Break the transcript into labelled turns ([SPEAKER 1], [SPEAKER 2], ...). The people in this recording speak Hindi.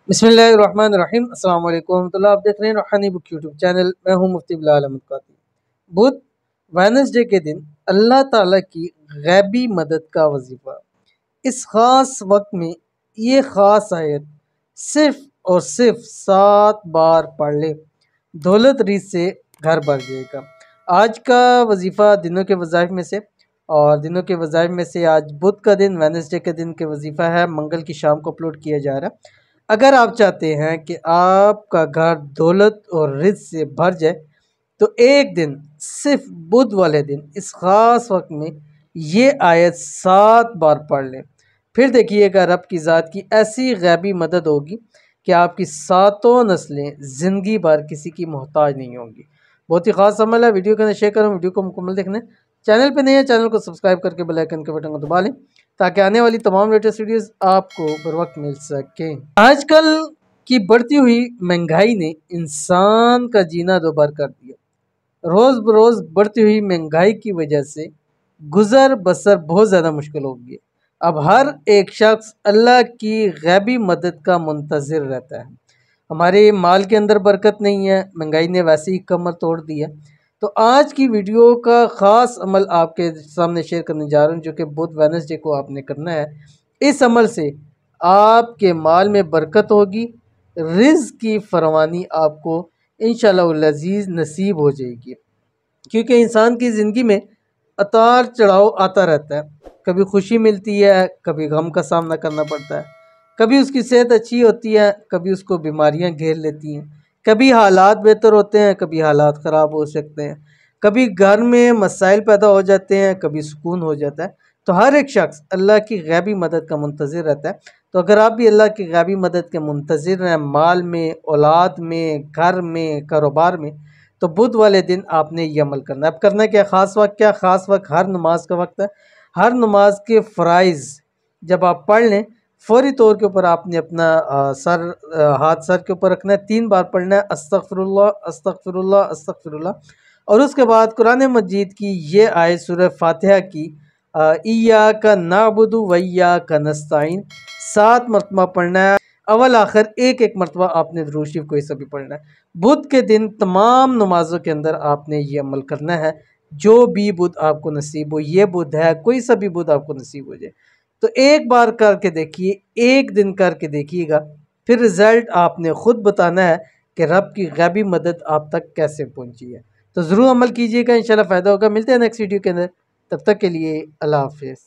[SPEAKER 1] बिस्मिल्लाहिर्रहमानिर्रहीम। अस्सलाम वालेकुम रहमतुल्लाह। आप देख रहे हैं रूहानी बुक यूट्यूब चैनल। मैं हूं मुफ्ती बिलाल अहमद काती। बुध वेडनेसडे के दिन अल्लाह ताला की गैबी मदद का वजीफ़ा। इस ख़ास वक्त में ये ख़ास आयत सिर्फ और सिर्फ 7 बार पढ़ ले, दौलत रीत से घर भर जाएगा। आज का वजीफ़ा दिनों के वज़ाइफ में से, और दिनों के वज़ाइफ में से आज बुध का दिन वेडनेसडे के दिन के वजीफ़ा है, मंगल की शाम को अपलोड किया जा रहा है। अगर आप चाहते हैं कि आपका घर दौलत और रिज़्क़ से भर जाए, तो एक दिन सिर्फ बुध वाले दिन इस ख़ास वक्त में ये आयत 7 बार पढ़ लें। फिर देखिएगा रब की ज़ात की ऐसी गैबी मदद होगी कि आपकी सातों नस्लें ज़िंदगी भर किसी की मोहताज नहीं होंगी। बहुत ही ख़ास अमल है। वीडियो को शेयर करें, वीडियो को मुकम्मल देखने। चैनल पे नए हैं, चैनल को सब्सक्राइब करके बेल आइकन के बटन को दबा लें ताकि आने वाली तमाम लेटेस्ट वीडियोस आपको बर वक्त मिल सकें। आजकल की बढ़ती हुई महंगाई ने इंसान का जीना दोबार कर दिया। रोज़ बरोज़ बढ़ती हुई महंगाई की वजह से गुज़र बसर बहुत ज़्यादा मुश्किल हो गई है। अब हर एक शख्स अल्लाह की गैबी मदद का मुंतज़िर रहता है। हमारे माल के अंदर बरकत नहीं है, महंगाई ने वैसे ही कमर तोड़ दी है। तो आज की वीडियो का ख़ास अमल आपके सामने शेयर करने जा रहा हूँ, जो कि बुध वेडनेसडे को आपने करना है। इस अमल से आपके माल में बरकत होगी, रिज़्क़ की फरमानी आपको इंशाअल्लाह अज़ीज़ नसीब हो जाएगी। क्योंकि इंसान की ज़िंदगी में उतार चढ़ाव आता रहता है। कभी खुशी मिलती है, कभी गम का सामना करना पड़ता है। कभी उसकी सेहत अच्छी होती है, कभी उसको बीमारियां घेर लेती हैं। कभी हालात बेहतर होते हैं, कभी हालात ख़राब हो सकते हैं। कभी घर में मसाइल पैदा हो जाते हैं, कभी सुकून हो जाता है। तो हर एक शख्स अल्लाह की गैबी मदद का मुंतज़िर रहता है। तो अगर आप भी अल्लाह की गैबी मदद के मुंतज़िर हैं, माल में, औलाद में, घर में, कारोबार में, तो बुध वाले दिन आपने ये अमल करना है। अब करना क्या, ख़ास वक्त क्या, ख़ास वक्त हर नमाज का वक्त है। हर नमाज के फ़राइज़ जब आप पढ़ लें, फ़ौरी तौर के ऊपर आपने अपना हाथ सर के ऊपर रखना है, 3 बार पढ़ना है, अस्तग़फ़िरुल्लाह अस्तग़फ़िरुल्लाह अस्तग़फ़िरुल्लाह। और उसके बाद कुरान मजीद की ये आयत सूरह फ़ातिहा की इय्याका नअबुदु व इय्याका नस्तईन 7 मरतबा पढ़ना है। अव्वल आखिर एक मरतबा आपने दुरूद शरीफ कोई सा भी पढ़ना है। बुध के दिन तमाम नमाज़ों के अंदर आपने ये अमल करना है। जो भी बुध आपको नसीब हो, ये बुध है, कोई सा भी बुध आपको नसीब हो जाए, तो एक बार करके देखिए, एक दिन करके देखिएगा, फिर रिज़ल्ट आपने ख़ुद बताना है कि रब की गैबी मदद आप तक कैसे पहुंची है। तो ज़रूर अमल कीजिएगा, इंशाल्लाह फ़ायदा होगा। मिलते हैं नेक्स्ट वीडियो के अंदर, तब तक के लिए अल्लाह हाफ़िज़।